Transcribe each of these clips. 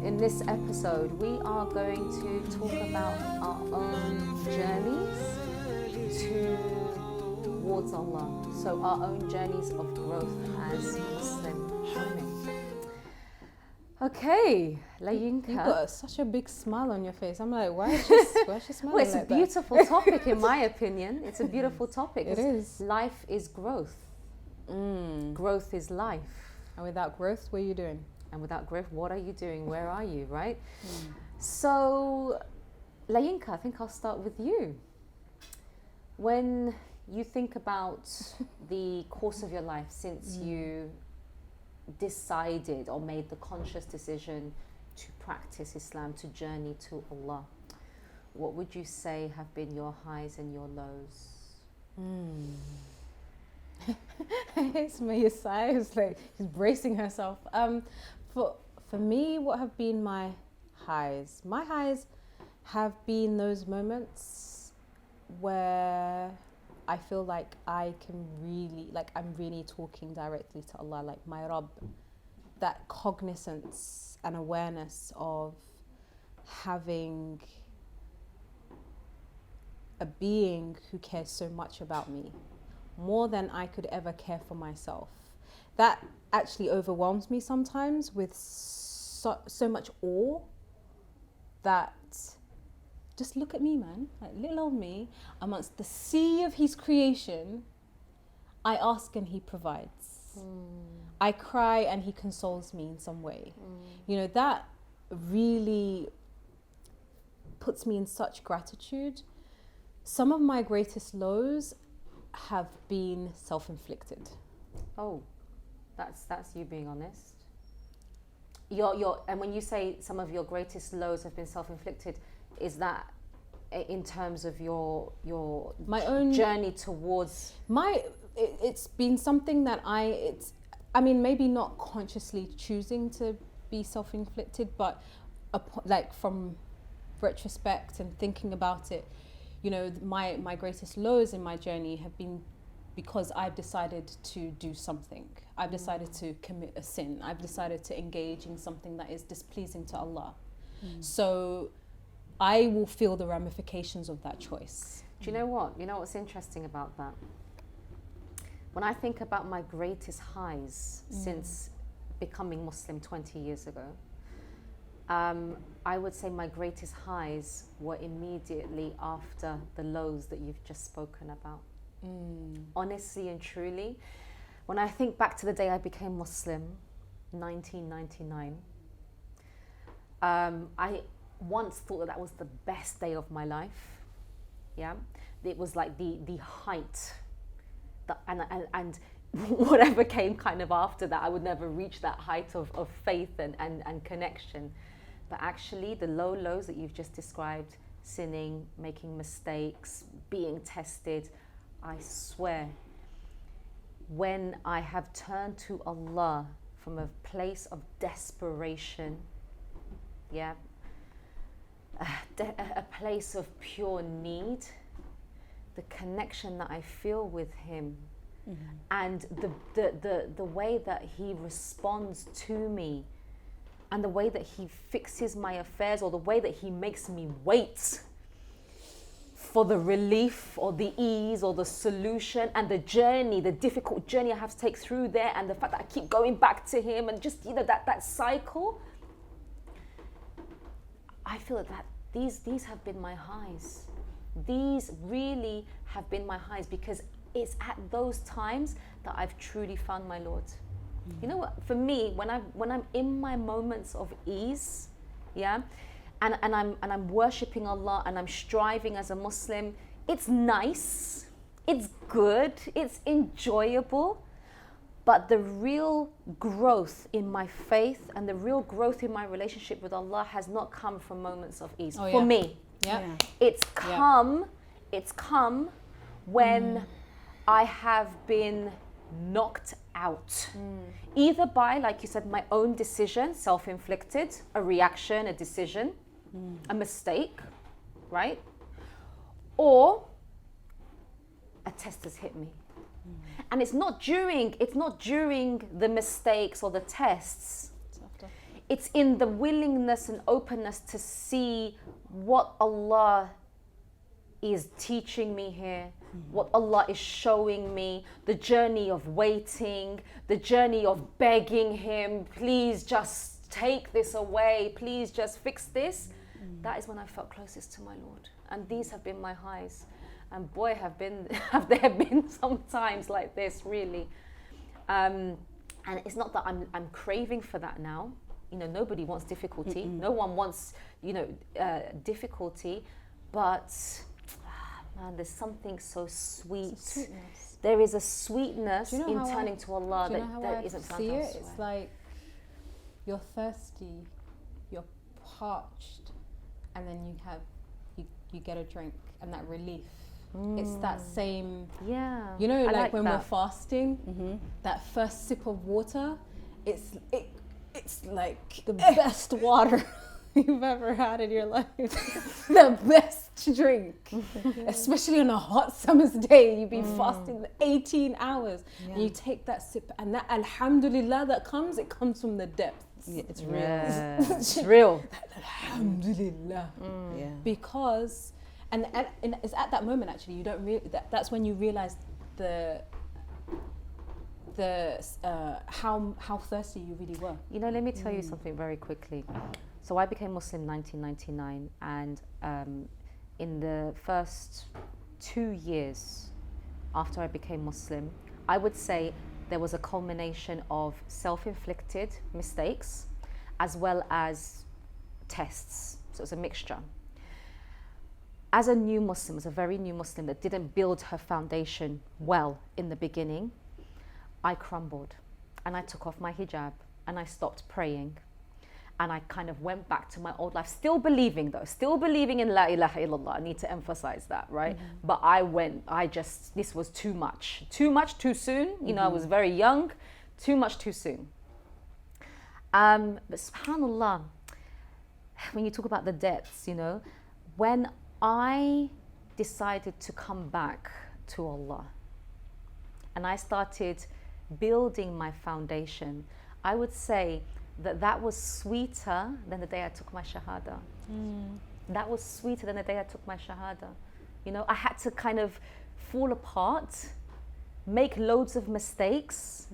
In this episode, we are going to talk about our own journeys towards Allah. So our own journeys of growth as Muslim women. Okay, LaYinka. You've got such a big smile on your face. I'm like, why is she smiling? Well, it's like a beautiful topic in my opinion. It's a beautiful topic. It is. Life is growth. Growth is life. And without growth, what are you doing? And without growth, what are you doing? Where are you, right? So, LaYinka, I think I'll start with you. When you think about the course of your life since you decided or made the conscious decision to practice Islam, to journey to Allah, what would you say have been your highs and your lows? Sumayah sighs, like she's bracing herself. For me, what have been my highs? My highs have been those moments where I feel like I can really, like I'm really talking directly to Allah, like my Rabb. That cognizance and awareness of having a being who cares so much about me, more than I could ever care for myself. That actually overwhelms me sometimes with so much awe that just look at me, man, like little old me amongst the sea of his creation. I ask and he provides. I cry and he consoles me in some way. You know, that really puts me in such gratitude. Some of my greatest lows have been self-inflicted. Oh, that's you being honest. And when you say some of your greatest lows have been self-inflicted, is that in terms of your my own journey towards it's been something that I mean maybe not consciously choosing to be self-inflicted, but like from retrospect and thinking about it, you know, my greatest lows in my journey have been because I've decided to do something. I've decided to commit a sin. I've decided to engage in something that is displeasing to Allah. So I will feel the ramifications of that choice. Do you know what? You know what's interesting about that? When I think about my greatest highs since becoming Muslim 20 years ago, I would say my greatest highs were immediately after the lows that you've just spoken about. Honestly and truly, when I think back to the day I became Muslim, 1999, I once thought that was the best day of my life. Yeah, it was like the height, and whatever came kind of after that, I would never reach that height of faith and connection. But actually, the lows that you've just described, sinning, making mistakes, being tested, I swear, when I have turned to Allah from a place of desperation, yeah, a place of pure need, the connection that I feel with Him, and the way that He responds to me, and the way that He fixes my affairs, or the way that He makes me wait for the relief or the ease or the solution, and the journey, the difficult journey I have to take through there, and the fact that I keep going back to Him, and just, you know, that cycle. I feel that these have been my highs. These really have been my highs, because it's at those times that I've truly found my Lord. You know what? For me, when I'm in my moments of ease, yeah, and I'm worshipping Allah and I'm striving as a Muslim, it's nice, it's good, it's enjoyable. But the real growth in my faith and the real growth in my relationship with Allah has not come from moments of ease. For me, it's come when I have been knocked out. Either by, like you said, my own decision, self-inflicted, a reaction, a decision, a mistake, right? Or a test has hit me. And it's not during the mistakes or the tests. It's in the willingness and openness to see what Allah is teaching me here, what Allah is showing me, the journey of waiting, the journey of begging Him, please just take this away, please just fix this. That is when I felt closest to my Lord. And these have been my highs. And boy, have there been some times like this, really. And it's not that I'm craving for that now. You know, nobody wants difficulty. No one wants, difficulty. But, man, there's something so sweet. There is a sweetness in turning to Allah that isn't found elsewhere. It's like you're thirsty, you're parched, and then you get a drink, and that relief. It's that same, like when we're fasting, that first sip of water, it's like the best water you've ever had in your life. The best drink, especially on a hot summer's day. You've been fasting 18 hours, and you take that sip, and that alhamdulillah that comes, it comes from the depths. Yeah, it's real. Yeah. It's real. Alhamdulillah. Because and it's at that moment actually you don't that's when you realize how thirsty you really were. You know, let me tell you something very quickly. So I became Muslim in 1999, and in the first 2 years after I became Muslim, I would say there was a culmination of self-inflicted mistakes as well as tests. So it's a mixture. As a new Muslim, as a very new Muslim that didn't build her foundation well in the beginning, I crumbled and I took off my hijab and I stopped praying. And I kind of went back to my old life, still believing in La ilaha illallah. I need to emphasize that, right? But this was too much, too soon. You know, I was very young, too much, too soon. But subhanAllah, when you talk about the depths, you know, when I decided to come back to Allah and I started building my foundation, I would say that was sweeter than the day I took my shahada. That was sweeter than the day I took my shahada. You know, I had to kind of fall apart, make loads of mistakes,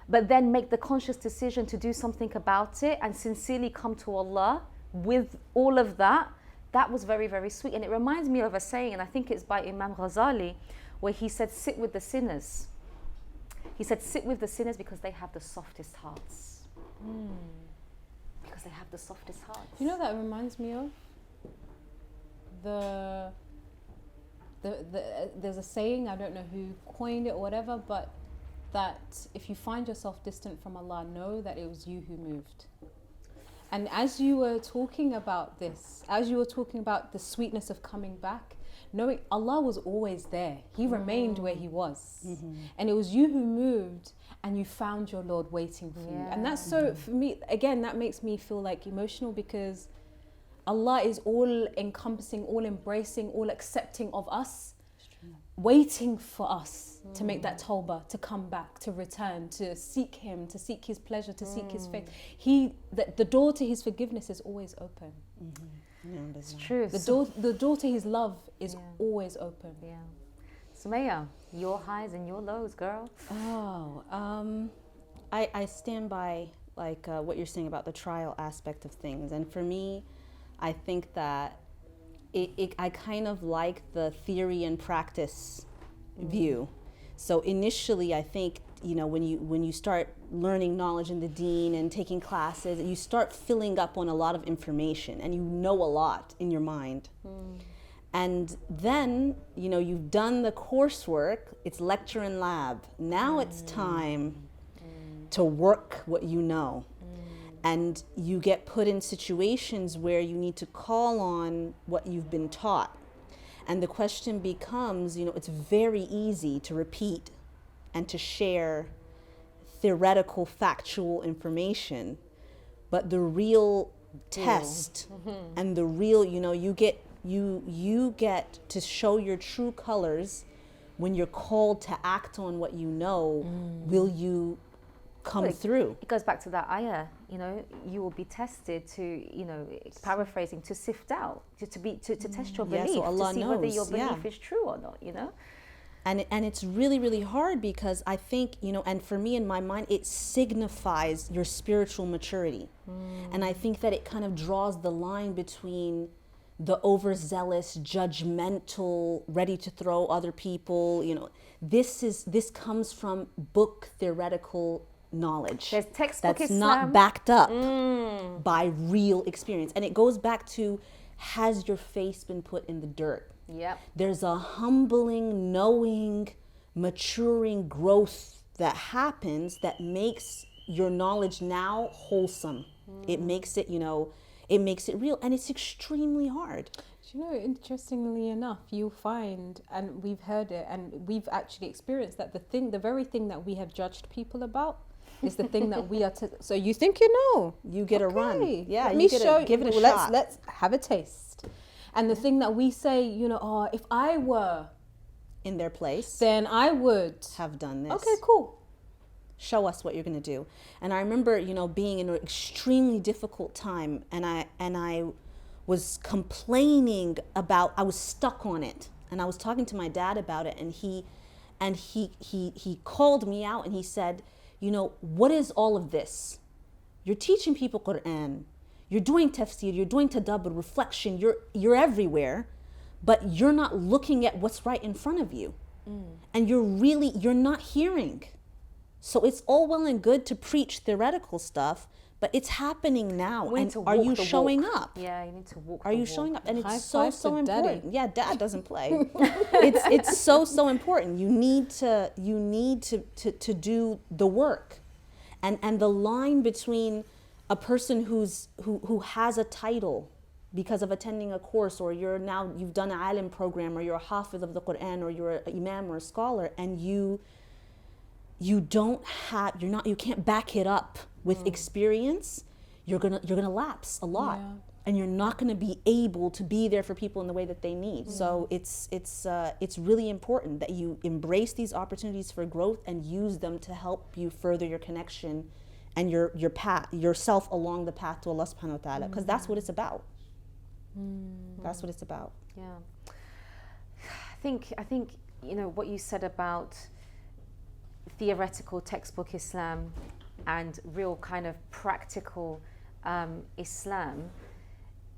but then make the conscious decision to do something about it and sincerely come to Allah with all of that. That was very, very sweet. And it reminds me of a saying, and I think it's by Imam Ghazali, where he said, sit with the sinners. He said, sit with the sinners because they have the softest hearts. Because they have the softest hearts. You know, that reminds me of there's a saying, I don't know who coined it or whatever, but that if you find yourself distant from Allah, know that it was you who moved. And as you were talking about this, as you were talking about the sweetness of coming back, knowing Allah was always there. He remained where He was. And it was you who moved and you found your Lord waiting for you. And that's so, for me, again, that makes me feel like emotional because Allah is all encompassing, all embracing, all accepting of us, waiting for us to make that tawbah, to come back, to return, to seek Him, to seek His pleasure, to seek His faith. The door to His forgiveness is always open. It's true. The door to His love is always open. Yeah. Sumayah, your highs and your lows, girl. I stand by what you're saying about the trial aspect of things, and for me, I think that I kind of like the theory and practice view. So initially, I think, you know, when you start learning knowledge in the deen and taking classes, you start filling up on a lot of information and you know a lot in your mind. And then, you know, you've done the coursework, it's lecture and lab. Now it's time to work what you know. And you get put in situations where you need to call on what you've been taught. And the question becomes, it's very easy to repeat and to share theoretical, factual information, but the real test and the real, you get to show your true colors when you're called to act on what you know. Will you come through? It goes back to that ayah, you will be tested to, paraphrasing, to sift out, to test your belief, so Allah to see knows, whether your belief is true or not, And it's really, really hard because I think, and for me in my mind, it signifies your spiritual maturity. And I think that it kind of draws the line between the overzealous, judgmental, ready to throw other people, this comes from book theoretical knowledge. There's textbook that's Islam. not backed up by real experience. And it goes back to, has your face been put in the dirt? Yep. There's a humbling, knowing, maturing growth that happens that makes your knowledge now wholesome. It makes it, it makes it real, and it's extremely hard. Interestingly enough, you'll find, and we've heard it, and we've actually experienced that the very thing that we have judged people about is the thing that we are so you think you get a run. Yeah, let me show, give it a shot. Let's have a taste. And the thing that we say, if I were in their place, then I would have done this. Okay, cool. Show us what you're going to do. And I remember, being in an extremely difficult time, and I was complaining about, I was stuck on it, and I was talking to my dad about it, and he called me out, and he said, what is all of this? You're teaching people Quran, you're doing tafsir, you're doing tadabbur, reflection, you're everywhere, but you're not looking at what's right in front of you. And you're not hearing. So it's all well and good to preach theoretical stuff, but it's happening now. And are you showing up? Yeah, you need to walk. Are you showing up? And it's so important. Daddy. Yeah, dad doesn't play. It's so important. You need to do the work. And the line between a person who has a title because of attending a course, or you've done an alim program, or you're a hafiz of the Quran, or you're an imam or a scholar, and you can't back it up with experience, you're gonna lapse a lot. Yeah. And you're not gonna be able to be there for people in the way that they need. So it's really important that you embrace these opportunities for growth and use them to help you further your connection and your path, yourself along the path to Allah subhanahu wa ta'ala, because that's what it's about. That's what it's about. Yeah. I think what you said about theoretical textbook Islam and real kind of practical Islam,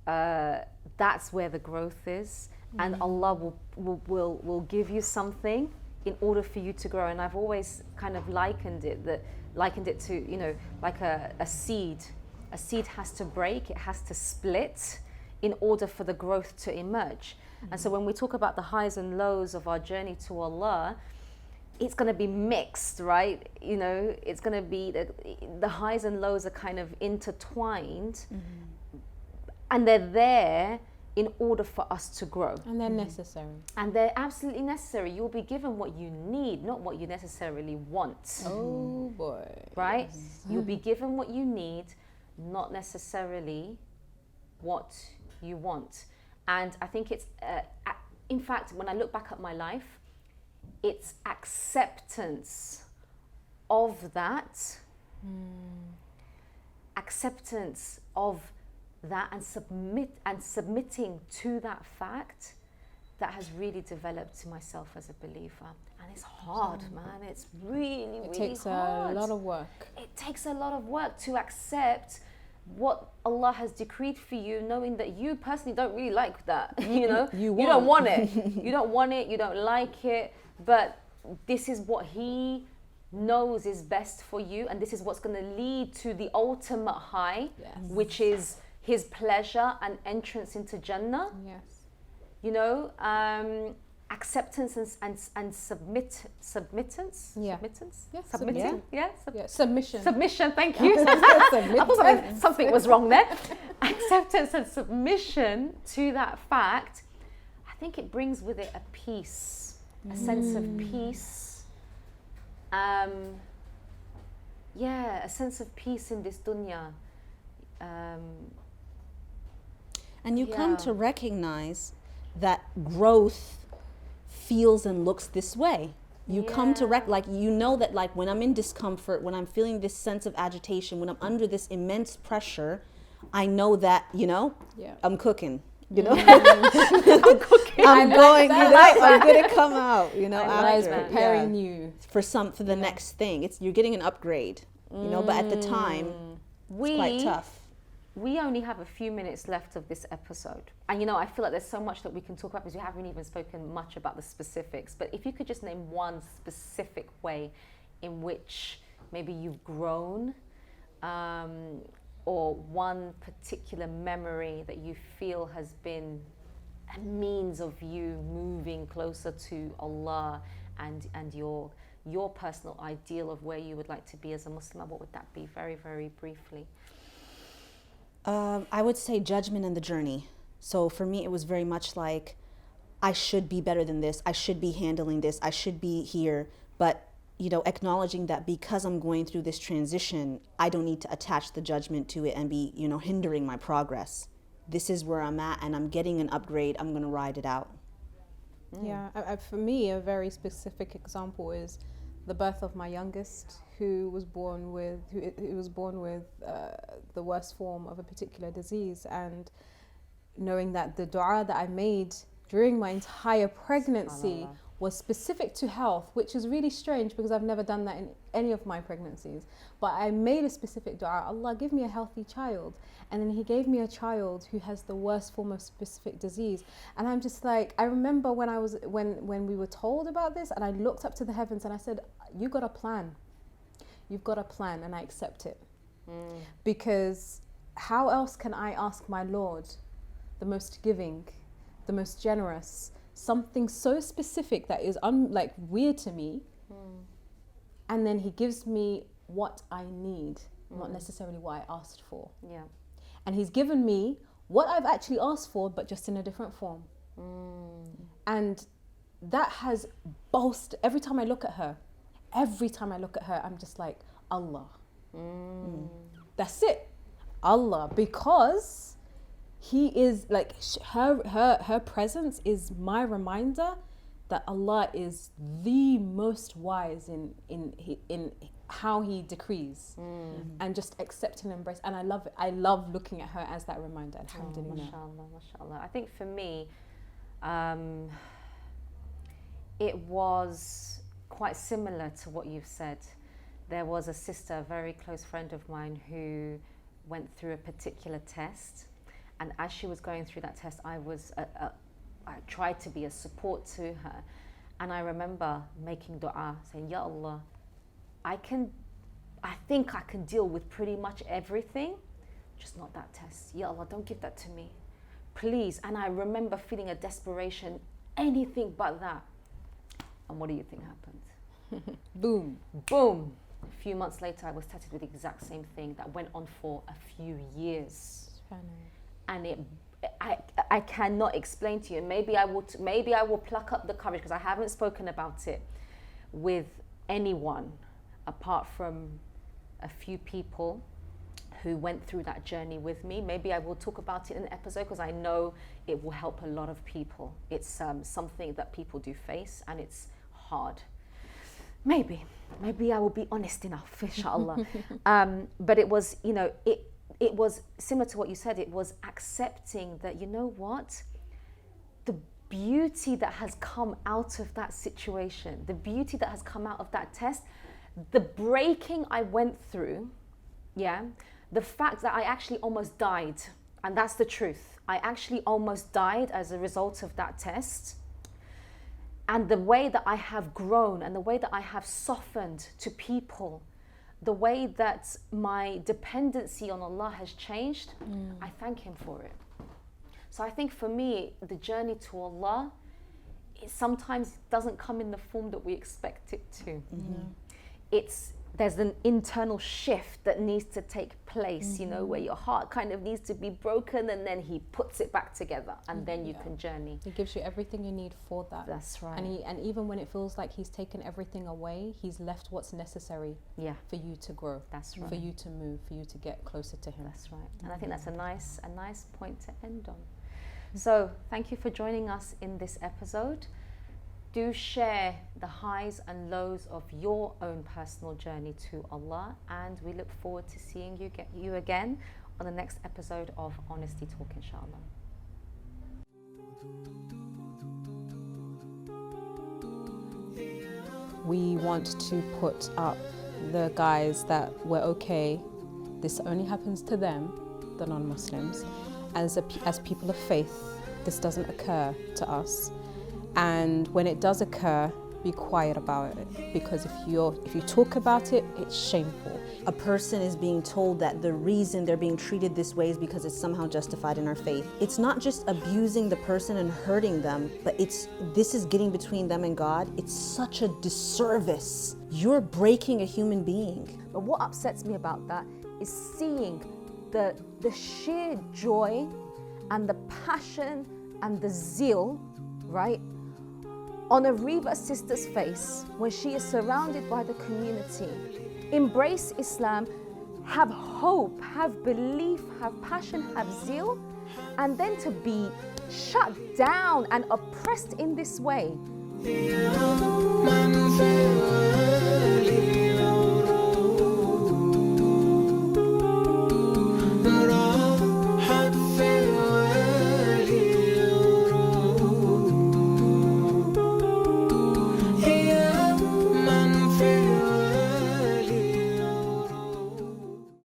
that's where the growth is. And Allah will give you something in order for you to grow. And I've always kind of likened it to, like a seed. A seed has to break, it has to split in order for the growth to emerge. And so when we talk about the highs and lows of our journey to Allah, it's going to be mixed, right? It's going to be the highs and lows are kind of intertwined, and they're there in order for us to grow. And they're necessary. And they're absolutely necessary. You'll be given what you need, not what you necessarily want. Oh boy. Right? Yes. You'll be given what you need, not necessarily what you want. And I think it's, in fact, when I look back at my life, it's acceptance of that, acceptance of that, and submitting to that fact that has really developed myself as a believer. And it's hard, man. It's really, really hard. It takes a lot of work. It takes a lot of work to accept what Allah has decreed for you, knowing that you personally don't really like that. You don't want it. You don't want it. You don't like it. But this is what He knows is best for you, and this is what's going to lead to the ultimate high, which is His pleasure and entrance into Jannah. Yes. acceptance and submittance. Yeah. Submittance. Yeah, Submitting. Yeah. Submission. Submission. Thank you. I thought something was wrong there. Acceptance and submission to that fact. I think it brings with it a peace, a sense of peace. A sense of peace in this dunya. And you come to recognize that growth feels and looks this way. You come to you know that like when I'm in discomfort, when I'm feeling this sense of agitation, when I'm under this immense pressure, I know that, I'm cooking. I'm cooking. I'm going, I'm gonna come out, Allah's preparing you for the next thing. You're getting an upgrade, but at the time it's quite tough. We only have a few minutes left of this episode. And I feel like there's so much that we can talk about because we haven't even spoken much about the specifics. But if you could just name one specific way in which maybe you've grown, or one particular memory that you feel has been a means of you moving closer to Allah and your personal ideal of where you would like to be as a Muslim, what would that be? Very, very briefly. I would say judgment and the journey. So for me, it was very much like, I should be better than this. I should be handling this. I should be here. But, acknowledging that because I'm going through this transition, I don't need to attach the judgment to it and be, hindering my progress. This is where I'm at and I'm getting an upgrade. I'm going to ride it out. Yeah. For me, a very specific example is the birth of my youngest, who was born with the worst form of a particular disease, and knowing that the dua that I made during my entire pregnancy was specific to health, which is really strange because I've never done that in any of my pregnancies. But I made a specific dua, Allah, give me a healthy child. And then He gave me a child who has the worst form of specific disease. And I'm just like, I remember when we were told about this, and I looked up to the heavens and I said, you got a plan. You've got a plan, and I accept it. Because how else can I ask my Lord, the most giving, the most generous, something so specific that is weird to me, and then He gives me what I need, not necessarily what I asked for. Yeah. And He's given me what I've actually asked for, but just in a different form. And that has bolstered. Every time I look at her, I'm just like, Allah. That's it. Allah. Because He is like, her presence is my reminder that Allah is the most wise in how He decrees, and just accept and embrace. And I love it. I love looking at her as that reminder. Alhamdulillah. Mashallah, mashallah. I think for me, it was quite similar to what you've said. There was a sister, a very close friend of mine, who went through a particular test, and as she was going through that test, I tried to be a support to her, and I remember making dua, saying, Ya Allah, I think I can deal with pretty much everything, just not that test. Ya Allah, don't give that to me, please. And I remember feeling a desperation, anything but that. And what do you think happened? Boom. Boom. A few months later, I was tested with the exact same thing that went on for a few years. And I cannot explain to you. Maybe I will pluck up the courage, because I haven't spoken about it with anyone apart from a few people who went through that journey with me. Maybe I will talk about it in an episode, because I know it will help a lot of people. It's something that people do face, and it's hard. Maybe I will be honest enough, inshallah. But it was, it was similar to what you said. It was accepting that, you know what, the beauty that has come out of that situation, the beauty that has come out of that test, the breaking I went through, the fact that I actually almost died, and that's the truth. I actually almost died as a result of that test. And the way that I have grown, and the way that I have softened to people, the way that my dependency on Allah has changed, I thank Him for it. So I think for me, the journey to Allah, it sometimes doesn't come in the form that we expect it to. Mm-hmm. There's an internal shift that needs to take place, you know, where your heart kind of needs to be broken, and then he puts it back together, and then you can journey. He gives you everything you need for that. That's right. And even when it feels like he's taken everything away, he's left what's necessary for you to grow. That's right. For you to move, for you to get closer to him. That's right. And I think that's a nice point to end on. So thank you for joining us in this episode. Do share the highs and lows of your own personal journey to Allah, and we look forward to seeing you again on the next episode of Honesty Talk, inshallah. We want to put up the guys that we're okay, this only happens to them, the non-Muslims. As people of faith, this doesn't occur to us. And when it does occur, be quiet about it, because if you talk about it, it's shameful. A person is being told that the reason they're being treated this way is because it's somehow justified in our faith. It's not just abusing the person and hurting them, but this is getting between them and God. It's such a disservice. You're breaking a human being. But what upsets me about that is seeing the sheer joy and the passion and the zeal, right, on a Reba sister's face when she is surrounded by the community. Embrace Islam, have hope, have belief, have passion, have zeal, and then to be shut down and oppressed in this way.